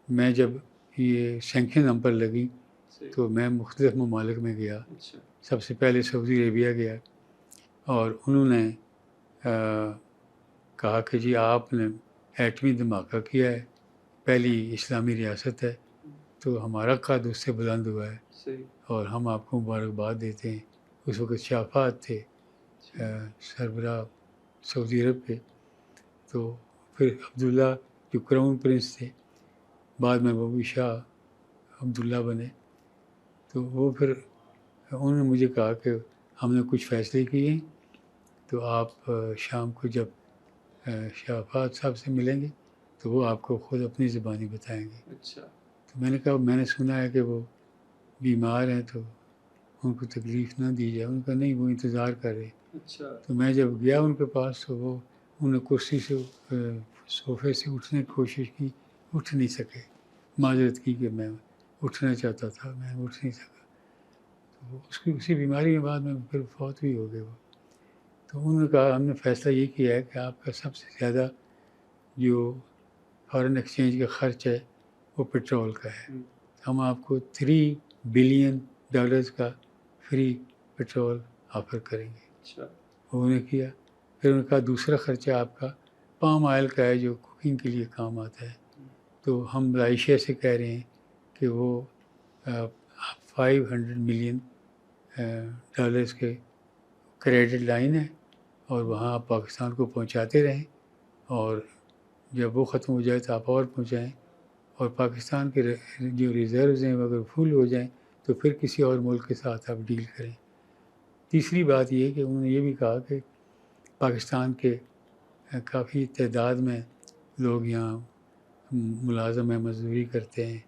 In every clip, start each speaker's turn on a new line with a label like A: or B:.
A: میں جب یہ سینکشن ہم پر لگی تو میں مختلف ممالک میں گیا. سب سے پہلے سعودی عربیہ گیا اور انہوں نے کہا کہ جی آپ نے ایٹمی دھماکہ کیا ہے، پہلی اسلامی ریاست ہے، تو ہمارا قد اس سے بلند ہوا ہے اور ہم آپ کو مبارکباد دیتے ہیں. اس وقت شافات تھے سربراہ سعودی عرب کے. تو پھر عبداللہ جو کراؤن پرنس تھے، بعد میں وہ بھی شاہ عبداللہ بنے. تو وہ پھر انہوں نے مجھے کہا کہ ہم نے کچھ فیصلے کیے ہیں، تو آپ شام کو جب شافات صاحب سے ملیں گے تو وہ آپ کو خود اپنی زبانی بتائیں گے. تو میں نے کہا میں نے سنا ہے کہ وہ بیمار ہیں تو ان کو تکلیف نہ دی جائے. ان کا نہیں، وہ انتظار کر رہے. تو میں جب گیا ان کے پاس تو وہ انہوں نے کرسی سے صوفے سے اٹھنے کی کوشش کی، اٹھ نہیں سکے. معذرت کی کہ میں اٹھنا چاہتا تھا، میں اٹھ نہیں سکا. تو اسی بیماری میں بعد میں پھر فوت بھی ہو گئے وہ. تو انہوں نے کہا ہم نے فیصلہ یہ کیا ہے کہ آپ کا سب سے زیادہ جو فارن ایکسچینج کا خرچ ہے وہ پٹرول کا ہے. ہم آپ کو $3 بلین کا فری پٹرول آفر کریں گے. انہوں نے کیا. پھر انہوں نے کہا دوسرا خرچہ آپ کا پام آئل کا ہے جو کوکنگ کے لیے کام آتا ہے. تو ہم ملائیشیا سے کہہ رہے ہیں کہ وہ $500 ملین کے کریڈٹ لائن ہے اور وہاں آپ پاکستان کو پہنچاتے رہیں اور جب وہ ختم ہو جائے تو آپ اور پہنچائیں اور پاکستان کے جو ریزروز ہیں اگر فل ہو جائیں تو پھر کسی اور ملک کے ساتھ آپ ڈیل کریں. تیسری بات یہ کہ انہوں نے یہ بھی کہا کہ پاکستان کے کافی تعداد میں لوگ یہاں ملازم ہیں، مزدوری کرتے ہیں،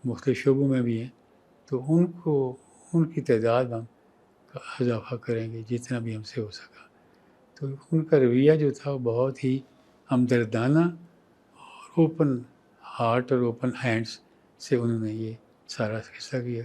A: مختلف شعبوں میں بھی ہیں، تو ان کی تعداد ہم اضافہ کریں گے جتنا بھی ہم سے ہو سکا. تو ان کا رویہ جو تھا وہ بہت ہی ہمدردانہ اور اوپن ہارٹ اور اوپن ہینڈس سے انہوں نے یہ سارا فیصلہ کیا.